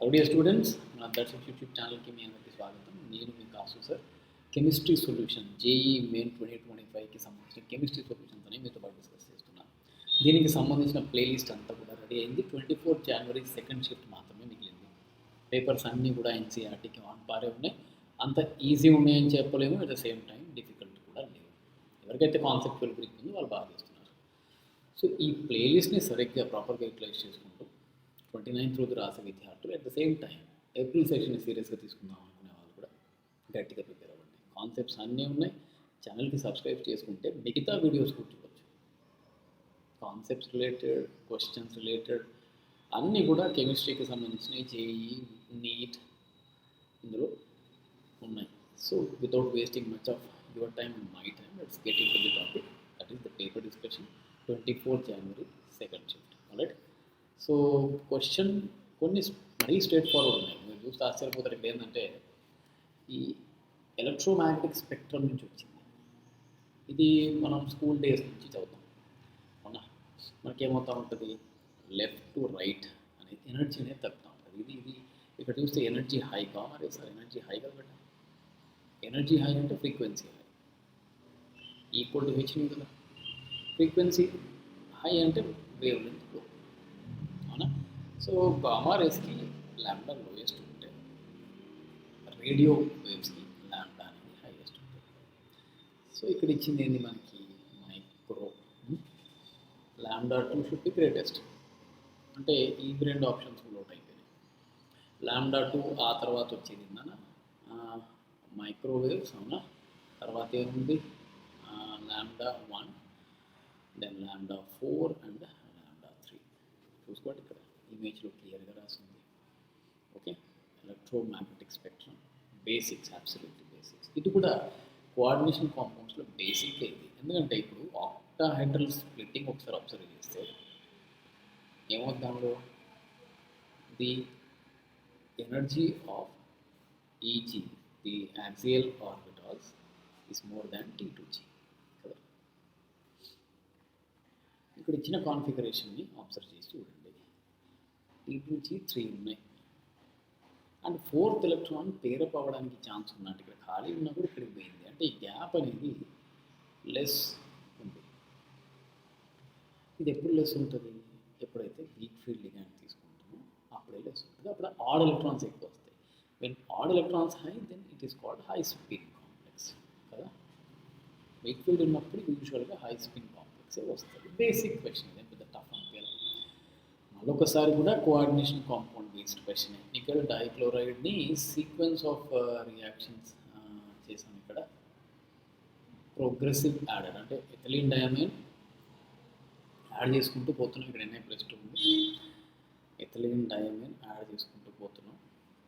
Dear students, మన Darshan YouTube ఛానల్కి మీ అందరికీ స్వాగతం. నేను మీ Kasu sir. Chemistry solution JEE main 2025కి సంబంధించిన కెమిస్ట్రీ సొల్యూషన్స్ మీతో పాటు డిస్కస్ చేస్తున్నాను. దీనికి సంబంధించిన ప్లేలిస్ట్ అంతా కూడా రెడీ అయింది. 24 జనవరి సెకండ్ షిఫ్ట్ మాత్రమే మిగిలింది. పేపర్స్ అన్నీ కూడా ఎన్సీఆర్టీకి ఆన్ పారే ఉన్నాయి. అంత ఈజీ ఉన్నాయని చెప్పలేము, at the same time difficult కూడా లేవు. ఎవరికైతే కాన్సెప్చువల్ గ్రిప్ ఉందో వాళ్ళు బాగా చేస్తున్నారు. సో ఈ ప్లేలిస్ట్ని సరిగ్గా ప్రాపర్గా యూటిలైజ్ చేసుకుంటూ 29th రోజు రాసే విద్యార్థులు at the same time April సెషన్ని సీరియస్గా తీసుకుందాం అనుకునే వాళ్ళు కూడా గట్టిగా ప్రిపేర్ అవ్వండి. కాన్సెప్ట్స్ అన్నీ ఉన్నాయి. ఛానల్కి సబ్స్క్రైబ్ చేసుకుంటే మిగతా వీడియోస్ కూర్చోవచ్చు. కాన్సెప్ట్స్ రిలేటెడ్, క్వశ్చన్స్ రిలేటెడ్ అన్నీ కూడా కెమిస్ట్రీకి సంబంధించినవి, జేఈ, నీట్ ఇందులో ఉన్నాయి. So without wasting much of your time and my time, let's get in to the topic. That is the paper discussion 24 January second shift. Alright. So question కొన్ని మరీ straight forward ఉన్నాయి. మీరు చూస్తే ఆశ్చర్యపోతారు. ఇక్కడ ఏంటంటే ఈ ఎలక్ట్రోమాగ్నెటిక్ స్పెక్ట్రమ్ నుంచి వచ్చింది. ఇది మనం స్కూల్ డేస్ నుంచి చదువుతాం. అవునా? మనకేమవుతూ ఉంటుంది, లెఫ్ట్ టు రైట్ అనేది ఎనర్జీ అనేది తగ్గుతూ ఉంటుంది. ఇది ఇక్కడ చూస్తే ఎనర్జీ హై కావాలి సార్, ఎనర్జీ హై కదా. ఎనర్జీ హై అంటే frequency high equal to H కదా. ఫ్రీక్వెన్సీ హై అంటే వేవ్ లెంత్ లో. అవునా? సో గామా రేస్కి ల్యాండా లోయెస్ట్ ఉంటే, రేడియో వేవ్స్కి ల్యాండా అనేది హైయెస్ట్ ఉంటుంది. సో ఇక్కడ ఇచ్చింది ఏంది మనకి, మైక్రో. ల్యాండా 2 షుడ్ బి గ్రేటెస్ట్. అంటే ఈ రెండు ఆప్షన్స్ లోట్ అయిపోయినాయి. ల్యాండా 2 ఆ తర్వాత వచ్చేది ఏందన్నా మైక్రోవేవ్స్. అవునా? తర్వాత ఏముంది, ల్యాండా 1, దెన్ ల్యాండా 4 అండ్ ల్యాండా 3. చూసుకోండి, ఇక్కడ ఇమేజ్లో క్లియర్గా రాసింది. Okay. Electromagnetic spectrum basics, absolutely basics. ఇది కూడా కోఆర్డినేషన్ కాంపౌండ్స్లో బేసిక్ ఇది. ఎందుకంటే ఇప్పుడు ఆక్టాహెడ్రల్ స్ప్లిట్టింగ్ ఒకసారి అబ్జర్వ్ చేస్తే ఏమవుతుంది, దానిలో the energy off easy, the axial orbitals is more than T2G కదా. ఇక్కడ ఇచ్చిన కాన్ఫిగరేషన్ని అబ్జర్వ్ చేసి చూడండి. T2G 3 ఉన్నాయి అండ్ 4th ఎలక్ట్రాన్ పేరప్ అవ్వడానికి ఛాన్స్ ఉన్నట్టు ఇక్కడ ఖాళీ ఉన్నప్పుడు ఇక్కడికి పోయింది. అంటే ఈ గ్యాప్ అనేది లెస్ ఉంది. ఇది ఎప్పుడు లెస్ ఉంటుంది, ఎప్పుడైతే వీక్ ఫీల్డ్ లిగాండ్ తీసుకుంటామో అప్పుడే లెస్ ఉంటుంది. అప్పుడు ఆడ్ ఎలక్ట్రాన్స్ ఎక్కువ వస్తాయి. When odd electrons high, then it is called high spin complex కదా. వీక్ ఫీల్డ్ ఉన్నప్పుడు యూజువల్గా హై స్పిన్ కాంప్లెక్సే వస్తుంది. బేసిక్ క్వశ్చన్, ఇది పెద్ద టఫ్ అనిపించాలి. మరొకసారి కూడా coordination compound based question. Nickel డైక్లోరైడ్ని సీక్వెన్స్ ఆఫ్ రియాక్షన్స్ చేసాం. ఇక్కడ ప్రోగ్రెసివ్ యాడర్ అంటే ఎథిలీన్ డయామైన్ యాడ్ చేసుకుంటూ పోతున్నాం. ఇక్కడ Na+2 ఉంది. ఎథిలీన్ డయామైన్ యాడ్ చేసుకుంటూ పోతున్నాం.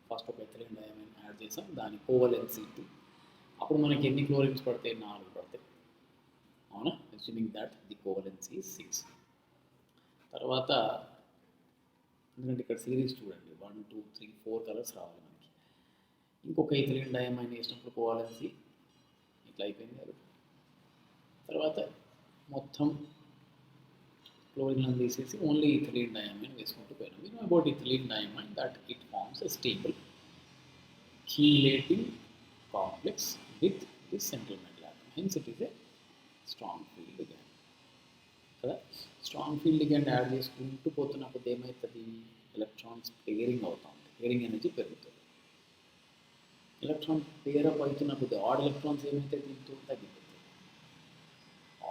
ఫస్ట్ ఒక ఎథిలీన్ డయామైన్ యాడ్ చేసాం, దాని కోవలెన్సీ 2. అప్పుడు మనకి ఎన్ని క్లోరిన్స్ పడతాయి, 4 పడతాయి. అవునా? Assuming that the covalency 6. తర్వాత ఎందుకంటే ఇక్కడ సిరీస్ చూడండి, 1 2 3 4 కలర్స్ రావాలి మనకి. ఇంకొక ఇథిలీన్ డయామైన్ వేసినప్పుడు కోవాలెన్సీ ఇట్లా అయిపోయింది కదా. తర్వాత మొత్తం క్లోరిన్ తీసేసి ఓన్లీ ఇథిలీన్ డయామైన్ వేసుకుంటూ పోయినాం. You know about ethylene diamine that it forms a stable chelating complex with this central metal atom. Hence it is a strong field ligand కదా. స్ట్రాంగ్ ఫీల్డ్ లిగాండ్ యాడ్ చేసుకుంటూ పోతున్నప్పుడు ఏమవుతుంది, electrons pairing అవుతూ ఉంటుంది. Pairing energy పెరుగుతుంది. Electron pair up అవుతున్నప్పుడు odd electrons ఏమైతే దీంతో తగ్గిపోతుంది.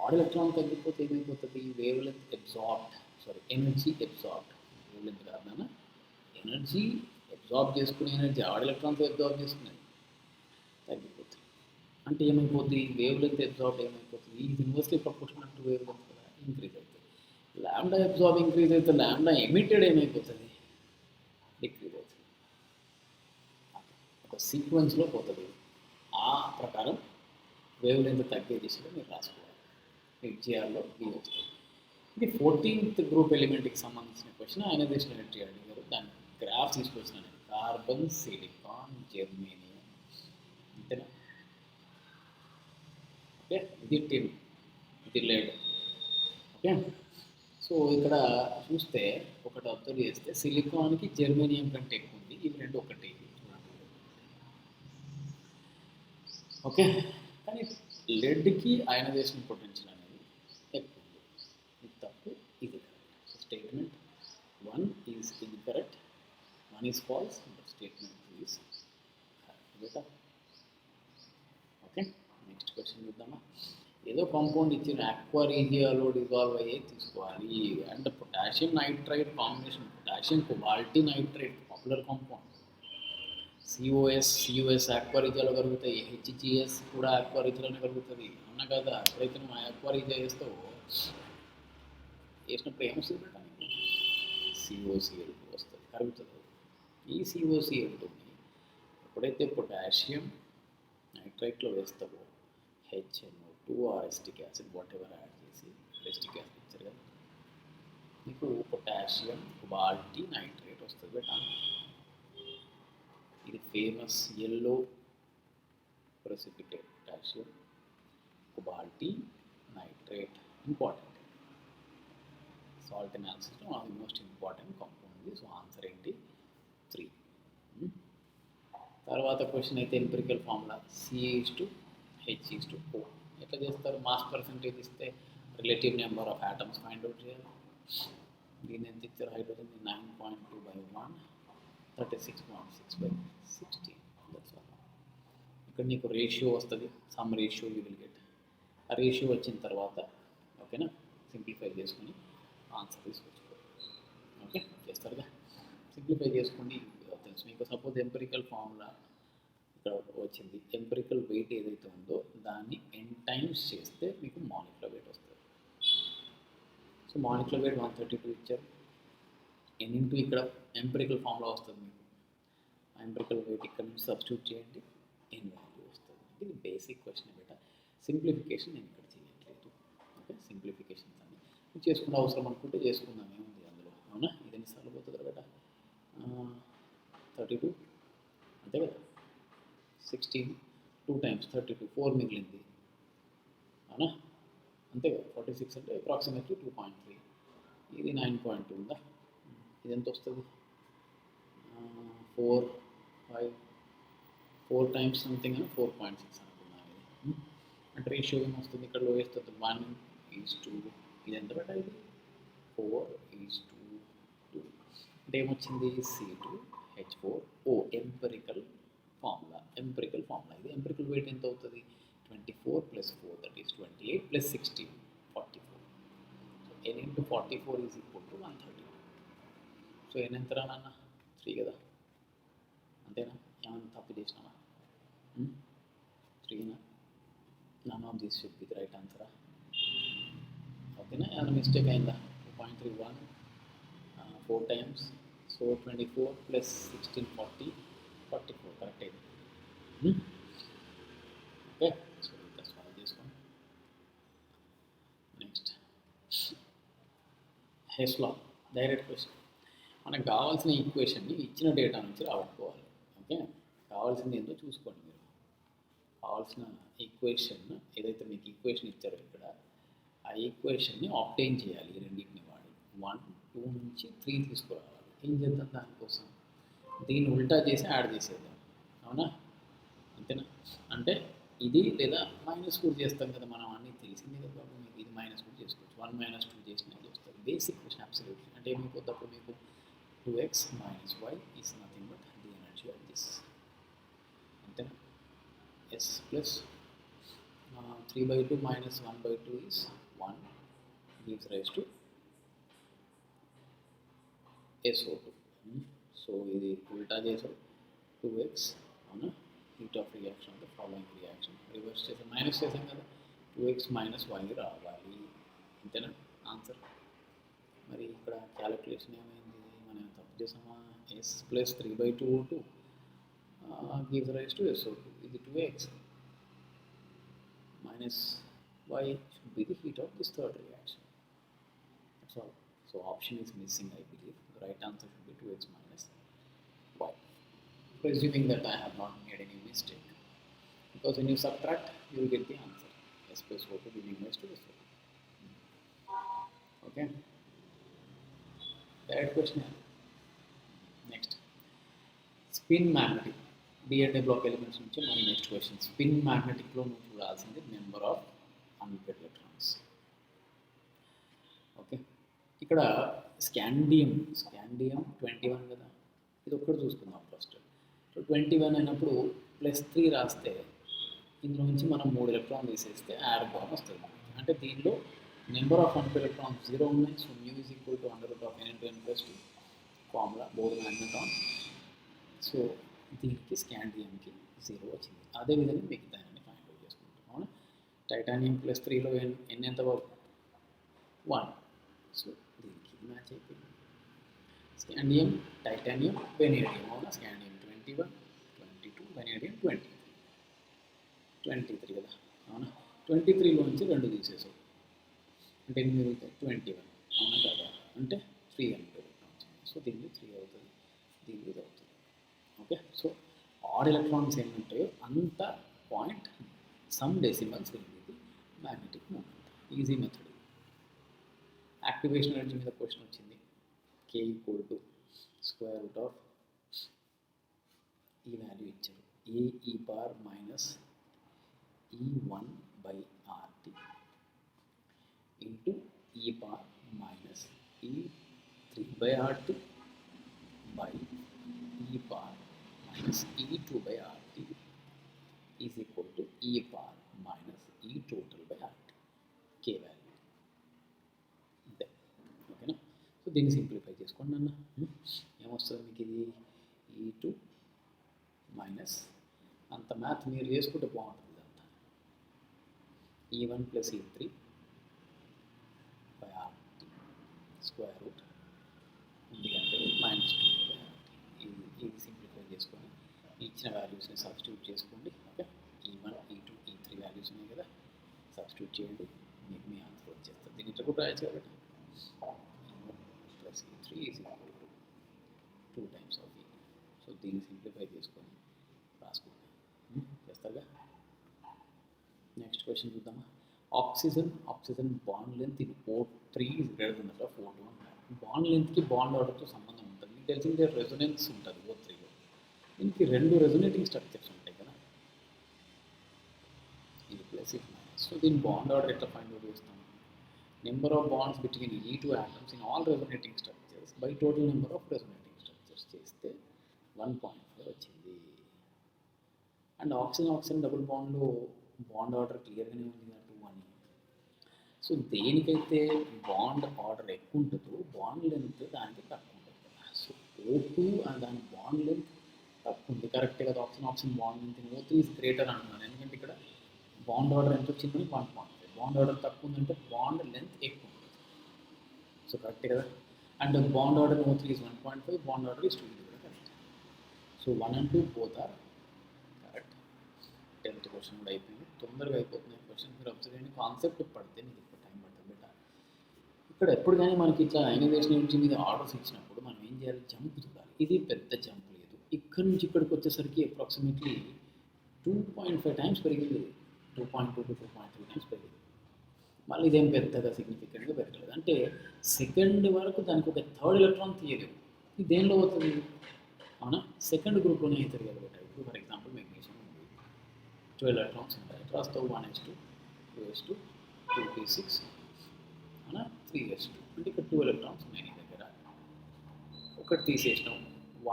ఆడ్ ఎలక్ట్రాన్ తగ్గిపోతే ఏమైపోతుంది, wavelength absorbed, energy absorbed. Wavelength కాదన్నా, ఎనర్జీ అబ్జార్బ్ చేసుకునే ఎనర్జీ ఆడ్ ఎలక్ట్రాన్స్ అబ్జార్బ్ చేసుకునేది తగ్గిపోతుంది. అంటే ఏమైపోతుంది, వేవ్ లెంత్ అబ్జార్బ్ ఏమైపోతుంది, ఈ యూనివర్స్లీ ప్రపోర్షనల్ టు వేవ్ లెంత్ కూడా ఇంక్రీజ్ అవుతుంది. ల్యాండా అబ్జార్బ్ ఇంక్రీజ్ అయితే ల్యాండా ఎమిటెడ్ ఏమైపోతుంది, డిక్రీజ్ అవుతుంది. ఒక సీక్వెన్స్లో పోతుంది. ఆ ప్రకారం వేవ్ లెంత్ తగ్గే దిశలో మీరు రాసుకోవాలి. HGRలో బి వస్తుంది. ఇది 14th గ్రూప్ ఎలిమెంట్కి సంబంధించిన క్వశ్చన్. అయనైజేషన్ ఎనర్జీ అడిగారు, దాని గ్రాఫ్ తీసుకొచ్చినాను. కార్బన్, సిలికాన్, జెర్మేనియం, అంతేనా. ఓకే, ఇది టిన్, ఇది లెడ్. ఓకే. సో ఇక్కడ చూస్తే ఒకటి అబ్జర్వ్ చేస్తే సిలికాన్కి జెర్మేనియం కంటే ఎక్కువ ఉంది, ఇవి రెండు ఒకటి. ఓకే, కానీ లెడ్కి అయనైజేషన్ పొటెన్షియల్ అనేది ఎక్కువ ఉంది. ఇది తప్పు, ఇది correct. So statement 1 is incorrect, 1 is false, but statement 2 is correct beta. Okay, next question చూద్దామా. ఏదో కాంపౌండ్ ఇచ్చిన ఆక్వా రీజియాలో డిజాల్వ్ అయ్యే తీసుకోవాలి. అంటే potassium nitrite combination, potassium cobalti nitrite popular compound. C O S aqua రీజియాలో కలుగుతాయి, హెచ్జిఎస్ కూడా ఆక్వా రీజియాలోనే కలుగుతుంది. అన్న కదా, ఎప్పుడైతే నువ్వు ఆక్వా రీజియా వేస్తావో వేసినప్పుడు ఏమొస్తుంది బేటా నీకు? సిఓసిఎల్ వస్తుంది, కరుగుతుంది. ఈ సిఓసిఎల్ని ఎప్పుడైతే పొటాషియం నైట్రైట్లో వేస్తావో HNO2 or acetic acid whatever add చేసి, ఎస్టిక్ యాసిడ్ ఇచ్చారు కదా, నీకు పొటాషియం కొబాల్టీ నైట్రేట్ వస్తుంది బేటా. ఇది famous yellow precipitate potassium cobalti nitrate. Important salt అనాలిసిస్లో అది మోస్ట్ ఇంపార్టెంట్ కాంపౌండ్ ఇది. సో ఆన్సర్ ఏంటి? 3. తర్వాత క్వశ్చన్ అయితే ఎంపిరికల్ ఫార్ములా CH2O ఎట్లా చేస్తారు? మాస్ పర్సంటేజ్ ఇస్తే relative number of atoms find out చేయాలి. దీని ఎంత ఇచ్చారు? హైడ్రోజన్ 9.2/1, 36.6/16. That's all. ఇక్కడ నీకు రేషియో వస్తుంది, some ratio you will get. ఆ రేషియో వచ్చిన తర్వాత ఓకేనా, సింప్లిఫై చేసుకుని ఆన్సర్ తీసుకొచ్చుకోవాలి. ఓకే, చేస్తారుగా, సింప్లిఫై చేసుకోండి, తెలుసు మీకు. సపోజ్ ఎంపిరికల్ ఫార్ములా ఇక్కడ వచ్చింది, ఎంపిరికల్ వెయిట్ ఏదైతే ఉందో దాన్ని n టైమ్స్ చేస్తే మీకు మాలిక్యులర్ వెయిట్ వస్తుంది. సో మాలిక్యులర్ వెయిట్ 132 ఇచ్చారు, n ఇంటూ ఇక్కడ ఎంపిరికల్ ఫార్ములా వస్తుంది మీకు. ఆ ఎంపిరికల్ వెయిట్ ఇక్కడ నుంచి సబ్స్టిట్యూట్ చేయండి, n వాల్యూ వస్తుంది. ఇది బేసిక్ క్వశ్చన్ బేట. సింప్లిఫికేషన్ నేను ఇక్కడ చేయట్లేదు. ఓకే, సింప్లిఫికేషన్స్ అన్ని చేసుకున్న అవసరం అనుకుంటే చేసుకుందాం, ఏముంది అందులో. అవునా, ఇది ఎన్నిసార్లు పోతుంది బేట? 32 అంతే కదా, 16 2 times 32 4 మిగిలింది. అవునా, అంతే కదా. 46 అంటే అప్రాక్సిమేట్లీ 2.3. ఇది 9.2 ఉందా? ఇది ఎంత వస్తుంది? 4 times సంథింగ్ అని 4.6 అనుకున్నాను. ఇది అంటే రేషియో ఏమొస్తుంది ఇక్కడ? లోయెస్ట్ 1:2. ఇది ఎంత బేట? ఇది 4:2. అంటే ఏమొచ్చింది? C2H4O empirical formula. ఇది ఎంపిరికల్ వెయిట్ ఎంత అవుతుంది? 24 + 4 that is 28 + 16 44. So n into 44 is equal to 132. So n ఎంత రా నాన్న? 3 కదా, అంతేనా? ఏమన్నా తప్పు చేసినామా? 3నా? None of this should be the right ఆన్సరా? ఓకేనా, ఏమైనా మిస్టేక్ అయిందా? 2.31 4 times, సో 24 + 16 44 కరెక్ట్ అయింది. ఓకే, సో ఇంకా సాల్వ్ చేసుకోండి. నెక్స్ట్ హెస్ లా, డైరెక్ట్ క్వశ్చన్. మనకు కావాల్సిన ఈక్వేషన్ని ఇచ్చిన డేటా నుంచి రాబట్టుకోవాలి. ఓకే, కావాల్సింది ఏంటో చూసుకోండి మీరు. కావాల్సిన ఈక్వేషన్ ఏదైతే మీకు ఈక్వేషన్ ఇచ్చారో ఇక్కడ, ఆ ఈక్వేషన్ని ఆబ్టైన్ చేయాలి. ఈ రెండింటిని వాడి 1 2 నుంచి 3 తీసుకురావాలి. ఏం చేద్దాం దానికోసం? దీన్ని ఉల్టా చేసి యాడ్ చేసేద్దాం. అవునా, అంతేనా? అంటే ఇది లేదా మైనస్ కూడా చేస్తాం కదా మనం, అన్నీ తెలిసిందే కదా మీకు. ఇది మైనస్ కూడా చేసుకోవచ్చు, 1 - 2 చేసినా చేస్తారు. Basic question absolutely. అంటే ఏమైపోతప్పుడు మీకు 2x - y is nothing but the energy of this. అంతేనా? s plus 3/2 - 1/2 is 1 gives rise to SO2. So ఇది ఉల్టా చేసాం, 2x. అవునా, heat of reaction the following reaction. Reverse చేసాం, మైనస్ చేసాం కదా, 2x - y రావాలి. అంతేనా ఆన్సర్? మరి ఇక్కడ క్యాలిక్యులేషన్ ఏమైంది? మనం తప్పు చేసామా? s plus 3/2 O2 gives rise to SO2. ఇది 2x minus y should be the heat of this third reaction. That's all. So option is missing, I believe. The right answer should be 2x minus y. Presuming that I have not made any mistake. Because when you subtract, you will get the answer. S plus O2 giving rise to SO2. Okay. Third question. Next. Spin magnetic DNA block elements నుంచి మన next question. Spin మ్యాగ్నెటిక్లో నువ్వు చూడాల్సింది number of unpaired electrons. Okay, ఇక్కడ scandium 21 కదా, ఇది ఒక్కటి చూసుకుందాం first. So 21 అయినప్పుడు +3 రాస్తే ఇందులో నుంచి మనం 3 ఎలక్ట్రాన్ తీసేస్తే యాడ్ బాండ్ వస్తుంది. అంటే దీనిలో నెంబర్ ఆఫ్ అన్పేర్డ్ ఎలక్ట్రాన్స్ 0 ఉన్నాయి. So μ =√n2n+2 formula Bohr magneton. So దీనికి స్కాండియంకి 0 వచ్చింది. అదేవిధంగా మిగతా అన్ని ఫైండ్ అవుట్ చేసుకుంటాం. అవునా, టైటానియం +3లో n ఎంత 1. సో దీనికి మ్యాచ్ అయిపోయింది. Scandium, titanium, vanadium. అవునా, స్కాండియం 21, 22, వెనేడియం 23 కదా. అవునా, 23లో నుంచి 2 తీసేసావు అంటే ఎన్ని మిగులుతాయి 21. అవునా కదా, అంటే 3 అన్పేర్డ్ ఎలక్ట్రాన్స్. సో దీనికి 3 అవుతుంది, దీనికి ఇది అవుతుంది. ఓకే, సో ఆడ్ ఎలక్ట్రాన్స్ ఎన్ని ఉంటాయో అంత పాయింట్ సమ్ డెసిమల్స్ వెళ్ళేది magnetic moment. Easy method. Activation energy మీద క్వశ్చన్ వచ్చింది. K = √, ఈ వాల్యూ ఇచ్చారు, AE⁻ E1/RT into E⁻ E3/RT by E⁻ E2/RT is equal to E⁻ E total/RT. K value అంతే. ఓకేనా, సో దీన్ని సింప్లిఫై చేసుకోండి అన్న. ఏమొస్తుంది మీకు ఇది E2 మైనస్ అంత మ్యాథ్ మీరు చేసుకుంటే బాగుంటుంది. ఇదంతా E1 + E3/RT స్క్వేర్ రూట్ ఎందుకంటే -2/RT. ఇది సింప్లిఫై చేసుకొని ఇచ్చిన వాల్యూస్ని సబ్స్టిట్యూట్ చేసుకోండి. Okay, E1, E2, E3 values ఉన్నాయి కదా, సబ్స్టిట్యూట్ చేయండి, మీకు మీ ఆన్సర్ వచ్చేస్తుంది. దీన్ని ఇట్లా కూడా రాయొచ్చు కాబట్టి E1 + E3 = 2 times of E. So దీన్ని సింప్లిఫై చేసుకొని రాసుకుంటాం. చేస్తారుగా. నెక్స్ట్ క్వశ్చన్ చూద్దామా. Oxygen bond length in O3 is greater than that of O2. Bond లెంత్కి బాండ్ ఆర్డర్తో సంబంధం ఉంటుంది. మీకు తెలిసిందే రెజొనెన్స్ ఉంటుంది O3లో. దీనికి 2 రెజొనేటింగ్ స్ట్రక్చర్స్ ఉంటాయి కదా, ఇది ప్లస్ ఇది మైనస్. సో దీని బాండ్ ఆర్డర్ ఎట్లా ఫైండ్ అవుట్ చేస్తాం? Number of wands between E2 atoms in all resonating structures by total number of resonating structures చేస్తే 1.5 వచ్చింది. అండ్ ఆక్సిజన్ డబుల్ బాండ్లో బాండ్ ఆర్డర్ క్లియర్గానే ఉంది కదా 2 అని. సో దేనికైతే బాండ్ ఆర్డర్ ఎక్కువ ఉంటుందో బాండ్ లెంత్ దానికి తక్కువ ఉంటుంది కదా. సో O2 అండ్ దాని బాండ్ లెంత్ తక్కువ ఉంది, కరెక్టే కదా. Oxygen bond length O3 is greater అంటున్నాను, ఎందుకంటే ఇక్కడ బాండ్ ఆర్డర్ ఎంత వచ్చిందని 1.5. బాండ్ ఆర్డర్ తక్కువ ఉందంటే బాండ్ లెంత్ ఎక్కువ ఉంటుంది. సో కరెక్టే కదా. And bond order O3 is 1.5, bond order is 2, ఇది కూడా correct. So 1 and 2 both are correct. 10th question కూడా అయిపోయింది, తొందరగా అయిపోతున్నాయి క్వశ్చన్. మీరు అబ్జర్వ్ చేయండి, కాన్సెప్ట్ పడితే మీకు ఎక్కువ టైం పడుతుంది బెటర్. ఇక్కడ ఎప్పుడు కానీ మనకి ఇట్లా అయనైజేషన్ నుంచి మీద ఆర్డర్స్ ఇచ్చినప్పుడు మనం ఏం చేయాలి, జంప్ చూడాలి. ఇది పెద్ద జంప్ లేదు, ఇక్కడ నుంచి ఇక్కడికి వచ్చేసరికి అప్రాక్సిమేట్లీ 2.5 టైమ్స్ పెరిగింది, 2.2 to 2.3 టైమ్స్ పెరిగింది. మళ్ళీ ఇదేం పెద్దగా సిగ్నిఫికెంట్గా పెరగలేదు. అంటే సెకండ్ వరకు దానికి ఒక 3rd ఎలక్ట్రాన్ తీయలేవు. ఇది దేనిలో అవుతుంది? అవునా, సెకండ్ గ్రూప్లోనే అవుతుంది కదా బెటర్. ఇప్పుడు ఫర్ ఎగ్జాంపుల్ మెగ్నీషియం ఉంది, 12 ఎలక్ట్రాన్స్ ఉంటాయి. రాస్తావు 1s2, 2s2, 2p6, అవునా, 3s2. అంటే ఇక్కడ 2 ఎలక్ట్రాన్స్ ఉన్నాయి నీ దగ్గర. ఒకటి తీసేసినాం,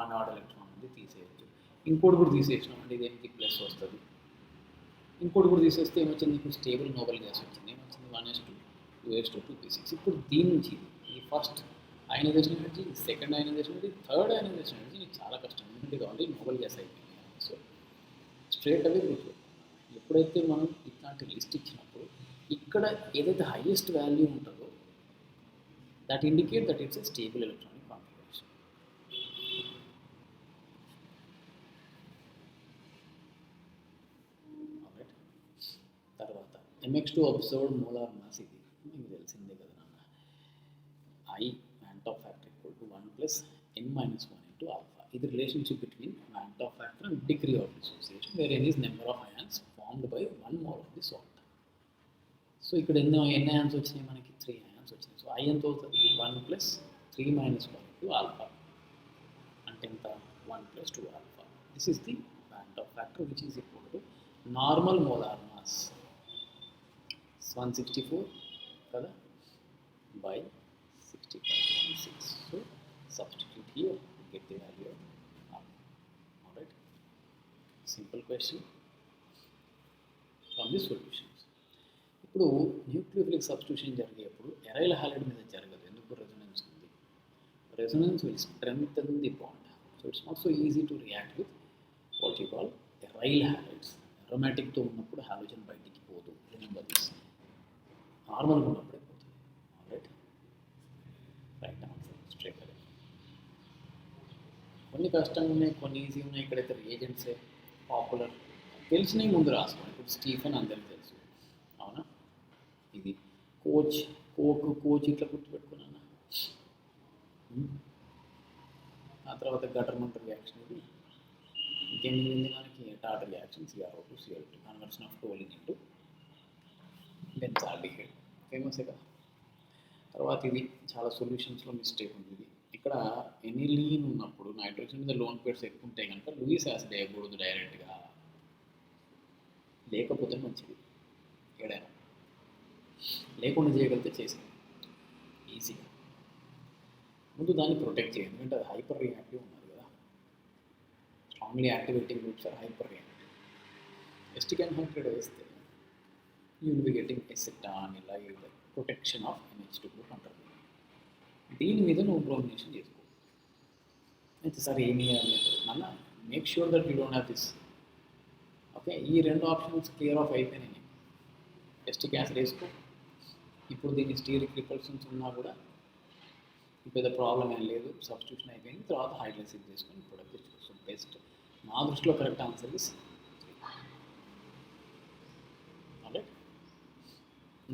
1 odd ఎలక్ట్రాన్ ఉంది, తీసేయచ్చు. ఇంకోటి కూడా తీసేసినాం అంటే దేనికి ప్లస్ వస్తుంది. ఇంకోటి కూడా తీసేస్తే ఏమొచ్చింది, నీకు స్టేబుల్ నోబెల్ గ్యాస్ వచ్చింది. ఏమొచ్చింది 1s2, 2s2, 2p6. ఇప్పుడు దీని నుంచి ఈ first ionization energy, second ionization energy, third ionization energy నీకు చాలా కష్టం, ఎందుకంటే ఇది ఆల్రెడీ నోబెల్ గ్యాస్ అయిపోయింది. సో స్ట్రేట్ అవే గుర్తుపెట్టుకున్నాను. ఎప్పుడైతే మనం ఇట్లాంటి లిస్ట్ ఇచ్చినప్పుడు ఇక్కడ ఏదైతే హైయెస్ట్ వాల్యూ ఉంటుందో that indicate that it's a stable electronic configuration. తర్వాత MX2 అబ్జర్వ్డ్ మోలార్ మాస్, ఇది మీకు తెలిసిందే కదా నాన్న. I Van't-Hoff factor = 1 + n-1 into alpha. ఇది relationship between Van't-Hoff factor and degree of dissociation, where n is number of ions formed by 1 mole of the salt. So ఇక్కడ ఎన్ని ions వచ్చినాయి మనకి? 3 ions వచ్చినాయి. సో I ఎంత అవుతుంది? 1 + 3 - 1 into alpha అంటే ఎంత? 1 + 2 alpha. This is the band factor which is equal to normal molar mass 164 కదా by 65.6. So substitute here to get the value of R. Alright, simple question from the solutions. ఇప్పుడు nucleophilic substitution జరిగేప్పుడు aryl halide మీద జరగదు. ఎందుకు? Resonance ఉంది. Resonance will strengthen the bond. So it's not so easy to react with what you call aryl halides. అరోమాటిక్తో ఉన్నప్పుడు halogen బయటికి పోదు. Remember this. నార్మల్గా ఉన్నప్పుడే పోతుంది. Alright, right answer straight away. కొన్ని కష్టంగా ఉన్నాయి, కొన్ని ఈజీ ఉన్నాయి. ఇక్కడైతే రియేజెంట్సే పాపులర్ తెలిసినవి ముందు రాసుకోండి. ఇప్పుడు స్టీఫెన్ అందరికీ తెలుసు, అవునా? ఇది కోచ్ కోచ్ ఇట్లా గుర్తుపెట్టుకున్నా. ఆ తర్వాత గటర్మెంట్ రియాక్షన్. ఇది ఇంకేం మిగిలింది మనకి? Etard reaction CrO2 Cl2 conversion of toluene into benzaldehyde. ఫేమసే కదా. తర్వాత ఇది చాలా సొల్యూషన్స్లో మిస్టేక్ ఉంది. ఇది ఇక్కడ ఎనిలీన్ ఉన్నప్పుడు నైట్రోజన్ మీద లోన్ పేర్స్ ఎక్కువ ఉంటాయి కనుక లూయిస్ యాసిడ్ వేయకూడదు డైరెక్ట్గా, లేకపోతే మంచిది. ఏడైనా లేకుండా చేయగలిగితే చేసింది ఈజీగా. ముందు దాన్ని ప్రొటెక్ట్ చేయండి, ఎందుకంటే అది హైపర్ రియాక్టివ్ ఉన్నది కదా. Strongly activating groups are hyper reactive. Acetic anhydride వేస్తే you will be getting acetone like protection of NH2 group అంటారు. దీని మీద నువ్వు బ్రోమినేషన్ చేసుకో. అయితే సరే ఏమి చేయాలి అన్న, make sure that you don't have this. Okay, ఈ రెండు ఆప్షన్స్ క్లియర్ ఆఫ్ అయిపోయినాయి. ఎస్టిక్ యాసిడ్ వేసుకో. ఇప్పుడు దీన్ని స్టీరిక్ రిపల్షన్స్ ఉన్నా కూడా పెద్ద ప్రాబ్లం ఏం లేదు, సబ్స్టిట్యూషన్ అయిపోయింది. తర్వాత హైడ్రోలైసిస్ చేసుకొని ప్రొడక్ట్ తెచ్చుకోవచ్చు. బెస్ట్ నా దృష్టిలో correct answer is.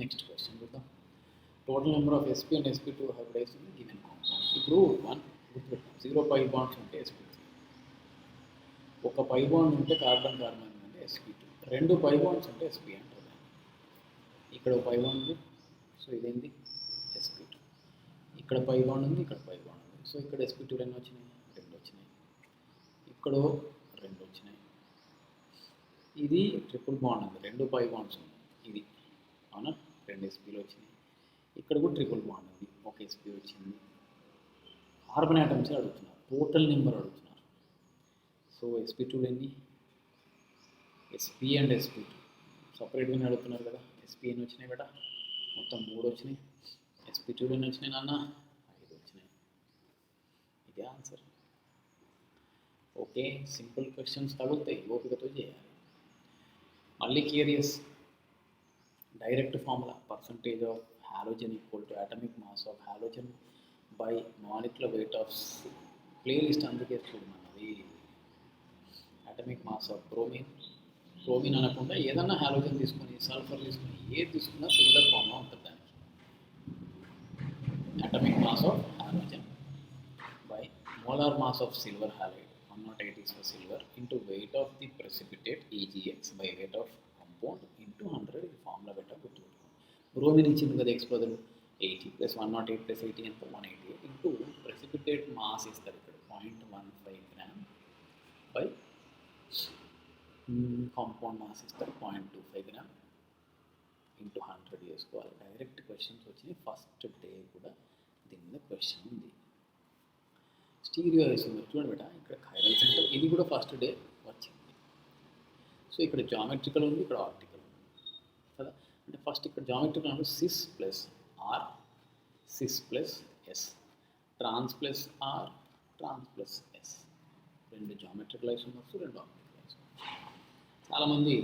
Next question చూద్దాం. Total number of sp and sp2 hybridized in given compound. ఇప్పుడు 1 గుర్తుపెట్టాం, 0 పై బాండ్స్ ఉంటే sp3, ఒక పై బాండ్ ఉంటే కార్బన్ కార్బన్ అంటే sp2, 2 పై బాండ్స్ ఉంటే sp అంటారు. ఇక్కడ పై బాండ్ ఉంది, సో ఇదేంటి sp2. ఇక్కడ పై బాండ్ ఉంది, ఇక్కడ పై బాండ్ ఉంది, సో ఇక్కడ sp2 ఎన్ని వచ్చినాయి? 2 వచ్చినాయి. ఇక్కడ 2 వచ్చినాయి. ఇది ట్రిపుల్ బాండ్ ఉంది, 2 పై బాండ్స్ ఉన్నాయి. ఇది అవునా, 2 spలు వచ్చినాయి. ఇక్కడ కూడా ట్రిపుల్ బాండ్ ఉంది, ఒక sp వచ్చింది. కార్బన్ ఆటమ్స్ అడుగుతున్నారు, టోటల్ నెంబర్ అడుగుతున్నారు. సో sp2 ఎన్ని? sp అండ్ sp2 సపరేట్గానే అడుగుతున్నారు కదా. sp ఎన్ని వచ్చినాయి బేట? మొత్తం 3 వచ్చినాయి. sp2 ఎన్ని వచ్చినాయి నాన్న? 5 వచ్చినాయి. ఇదే ఆన్సర్. ఓకే, సింపుల్ క్వశ్చన్స్ తగులుతాయి, ఓపికతో చేయాలి. మళ్ళీ curious. Direct formula percentage of halogen equal to atomic mass of halogen by molecular weight of playlist. అందుకే చూడమన్నది అటామిక్ మాస్ ఆఫ్ బ్రోమిన్ అనకుండా ఏదన్నా హాలోజన్ తీసుకొని, సల్ఫర్ తీసుకొని, ఏది తీసుకున్నా సిమిలర్ ఫార్ములా ఉంటుంది దానికి. Atomic mass of halogen by molar mass of silver halide 108 is for silver into weight of the precipitate EgX by weight of compound into 100. ఇది formula better గుర్తుపెట్టుకోండి. బ్రోమిన్ ఇచ్చింది కదా, ఎక్స్ బదులు 80 + 108 + 80 ఎంత? 188 ఇంటూ ప్రెసిపిటేట్ మాస్ ఇస్తారు ఇక్కడ 0.15 gram by compound mass ఇస్తారు 0.25 gram into 100 చేసుకోవాలి. డైరెక్ట్ క్వశ్చన్స్ వచ్చినాయి. ఫస్ట్ డే కూడా దీని మీద క్వశ్చన్ ఉంది. స్టీరియో ఐసోమర్ చూడండి బేట, ఇక్కడ ఖైరల్ సెంటర్, ఇది కూడా ఫస్ట్ డే వచ్చింది. సో ఇక్కడ జామెట్రికల్ ఉంది, ఇక్కడ ఆర్టికల్ ఉంది కదా. అంటే ఫస్ట్ ఇక్కడ జామెట్రికల్ అంటే cis plus R, cis plus S, trans plus R, trans plus S. 2 geometrical isomers, 2 optical isomers. చాలామంది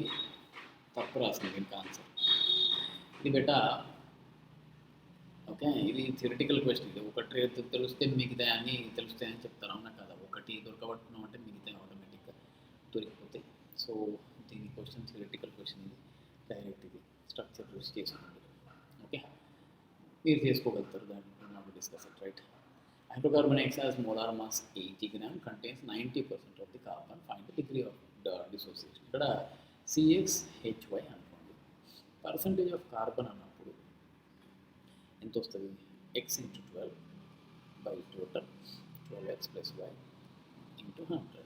తప్పు రాసింది దీనికి ఆన్సర్. ఇది బేట ఓకే, ఇది థియరిటికల్ క్వశ్చన్. ఇది ఒకటి తెలిస్తే మిగతా అన్నీ తెలుస్తాయని చెప్తారు, అవునా కదా. ఒకటి దొరకబట్టుకున్నాం అంటే మిగతా ఆటోమేటిక్గా దొరికిపోతాయి. సో దీని క్వశ్చన్ థియరిటికల్ క్వశ్చన్. ఇది డైరెక్ట్ ఇది స్ట్రక్చర్ చూసి చేసుకోండి. ఓకే, మీరు చేసుకోగలుగుతారు. దాన్ని not discuss it, right. Hydrocarbon X has molar mass 80 gram, contains 90% of the carbon. Find the degree of dissociation. ఇక్కడ CXHY అనుకోండి. పర్సంటేజ్ ఆఫ్ కార్బన్ అన్నప్పుడు ఎంత వస్తుంది? x into 12 by total 12x plus y into 100.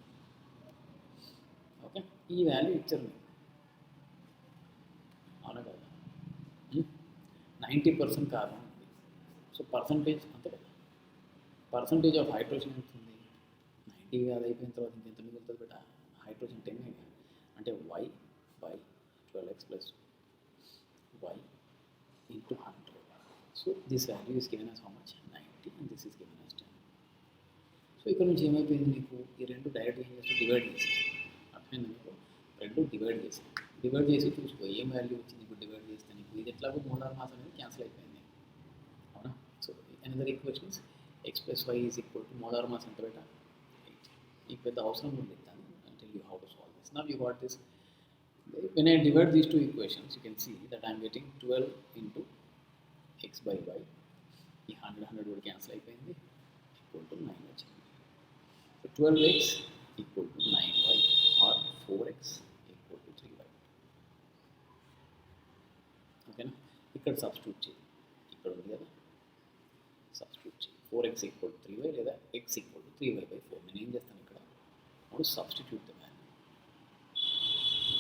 ఈ value ఇచ్చారు మీకు, అవునా కదా? 90% కార్బన్ ఉంది. సో పర్సంటేజ్ అంతే కదా, పర్సంటేజ్ ఆఫ్ హైడ్రోజన్ ఎంత ఉంది? 90 అది అయిపోయిన తర్వాత ఇంకెంత మిగులుతుంది బేట? హైడ్రోజన్ 10 అంటే y by 12x plus y into 100. So this value is given as how much? 90 and this is given as 10. So ఇక్కడ నుంచి ఏమైపోయింది మీకు? ఈ రెండు డైరెక్ట్ ఏం చేస్తే డివైడ్ చేసి, అర్థమైంది మీకు? రెండు డివైడ్ చేసి చూసుకో ఏం వాల్యూ వచ్చింది. ఇప్పుడు డివైడ్ చేస్తే నీకు ఇది ఎట్లాగో మోలార్ మాస్ అనేది క్యాన్సిల్ అయిపోయింది, అవునా? So another equations x plus y is equal to molar mass ఎంత బేట? 8. ఈ పెద్ద అవసరం ఉంది దాన్ని tell you how to solve this. Now you got this. When I divide these two equations, you can see that I am getting 12 into x by y. ఈ 100 would cancel అయిపోయింది, equal to 9 వచ్చింది. So 12x equal to 9y or 4x equal to 3y. ఓకేనా? ఇక్కడ substitute చేయి, ఇక్కడ ఉంది కదా, substitute చేయి. 4x equal to 3y లేదా x equal to 3y by 4. నేను ఏం చేస్తాను ఇక్కడ? ఇప్పుడు సబ్స్టిట్యూట్ ద వాల్యూ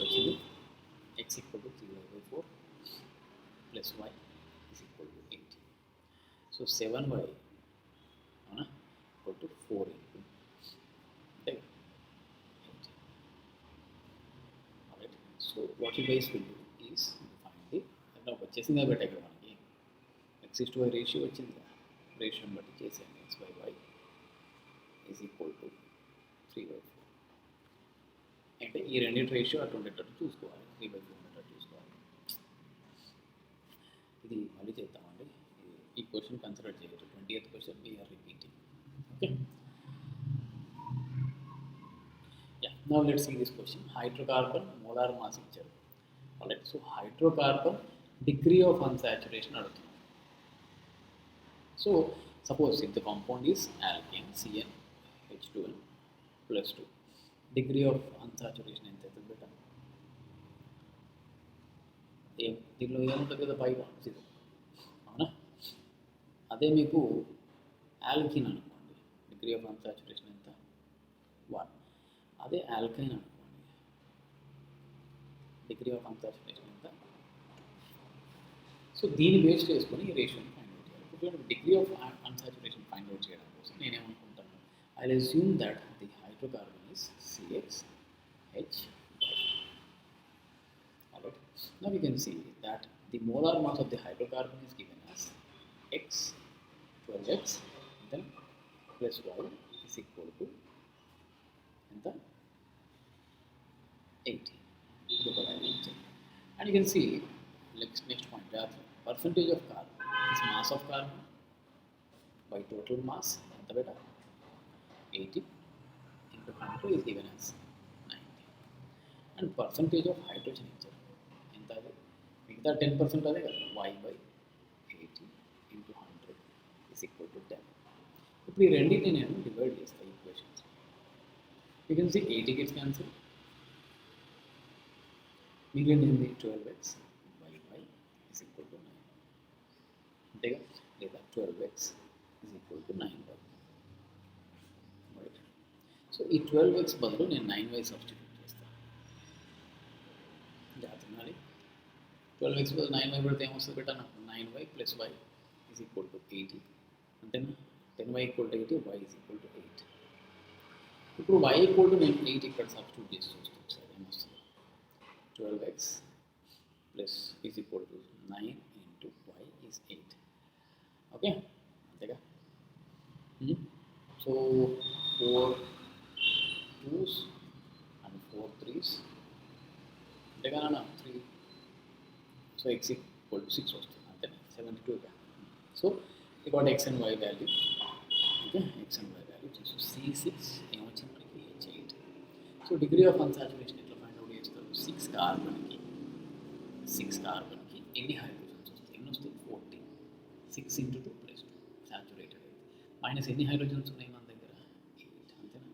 వచ్చింది. x equal to 3y by 4 plus y is equal to 8. So 7y equal to 4 into 8. Alright. So what you guys will do is find the వచ్చేసిందా but ఇక్కడ మనకి x/y ratio వచ్చింది కదా, రేషియోని బట్టి చేసాను. x by y is equal to 3/4. అంటే ఈ రెండింటి రేషియో అటు ఉండేటట్టు చూసుకోవాలి, 3/4 ఉండేటట్టు చూసుకోవాలి. ఇది మళ్ళీ చేద్దామండి. ఈ క్వశ్చన్ కన్సిడర్ చేయొచ్చు. 20th question we are repeating. Okay, yeah. Now let's see this question. Hydrocarbon molar mass ఇచ్చారు. Alright. So hydrocarbon degree of unsaturation అడుగుతున్నాం. So suppose if the compound is alkane CnH2n + 2, degree of unsaturation ఎంత అవుతుంది బేటా? దీనిలో ఏముంటుంది కదా, 5.0, అవునా? అదే మీకు ఆల్కిన్ అనుకోండి, డిగ్రీ ఆఫ్ అన్సాచురేషన్ ఎంత? 1. అదే ఆల్కైన్ అనుకోండి, డిగ్రీ ఆఫ్ అన్సాచురేషన్ ఎంత? సో దీన్ని బేస్ చేసుకొని ఈ రేషియోని ఫైండ్ అవుట్ చేయాలి. ఇప్పుడు degree of unsaturation find out చేయడం కోసం నేనేమనుకుంటాను, I will assume that the hydrocarbon is CxHy. Alright. Now we can see that the molar mass of the hydrocarbon is given as x 12x then plus y is equal to ఎంత? 80. And you can see next point, that percentage of carbon is mass of carbon by total mass ఎంత బేటా? 80 into 100 is given as 90. And percentage of hydrogen ఇచ్చారు ఎంత? అది మిగతా 10% అదే కదా, y by 80 into 100 is equal to 10. ఇప్పుడు ఈ రెండింటిని నేను డివైడ్ చేస్తాను equations. You can see 80 gets cancel, మిగిలింది 12x by y is equal to 9. అంతేగా? లేదా 12x is equal to 9y. So ఈ 12x బదులు నేను 9y సబ్స్టిట్యూట్ చేస్తాను. జాగ్రత్తగా 12x బదులు 9y పెడితే ఏమొస్తుంది బేటా? నాకు 9y plus y is equal to 80. అంతేనా? 10y equal to 80, y is equal to 8. ఇప్పుడు y equal to నేను 8 ఇక్కడ సబ్స్టిట్యూట్ చేసి చూస్తాను సార్ ఏమొస్తుంది. 12x plus is equal to 9 into y is 8. Okay, అంతేగా? సో 4 2s and 4 3s అంతేగా నాన్న? 3. సో x equal to 6 వస్తుంది, అంతేనా? 72గా. సో ఇక్కడ x and y value, okay, x and y value చూసి C6 ఏమొచ్చింది మనకి? H8. So degree of unsaturation ఎట్లా ఫైండ్ అవుట్ చేస్తారు? 6 కార్బన్కి ఎన్ని హైడ్రోజన్స్ వస్తాయి? ఎన్ని వస్తాయి? 14. 6 into 2 plus 2 సాచురేటెడ్ అయితే మైనస్ ఎన్ని హైడ్రోజన్స్ ఉన్నాయి మన దగ్గర? 8. అంతేనా?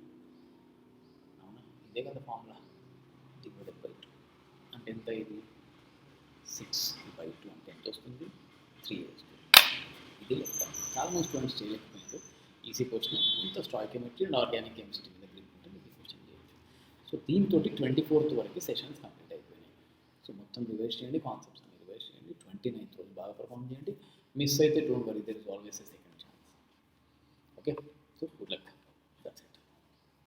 అవునా? ఇదే కదా ఫార్ములా, డివైడెడ్ బై 2 అంటే ఎంత? ఇది 6/2 అంటే ఎంత వస్తుంది? 3 వస్తుంది. ఇది లెక్క. చాలా మంది స్టూడెంట్స్ చేయలేకపోయింది. Easy question. ఇంత స్టాయికియోమెట్రీ అండ్ ఆర్గానిక్ కెమిస్ట్రీ మీద గ్రిప్ ఉంటే మీకు క్వశ్చన్ చేయొచ్చు. సో దీంతో 24th వరకు సెషన్స్ కంప్లీట్ అయిపోయినాయి. సో మొత్తం రివైజ్ చేయండి, కాన్సెప్ట్స్ అన్ని రివైజ్ చేయండి. 29th రోజు బాగా పర్ఫామ్ చేయండి. మిస్ అయితే don't worry, there is always a second chance. Okay, so good luck.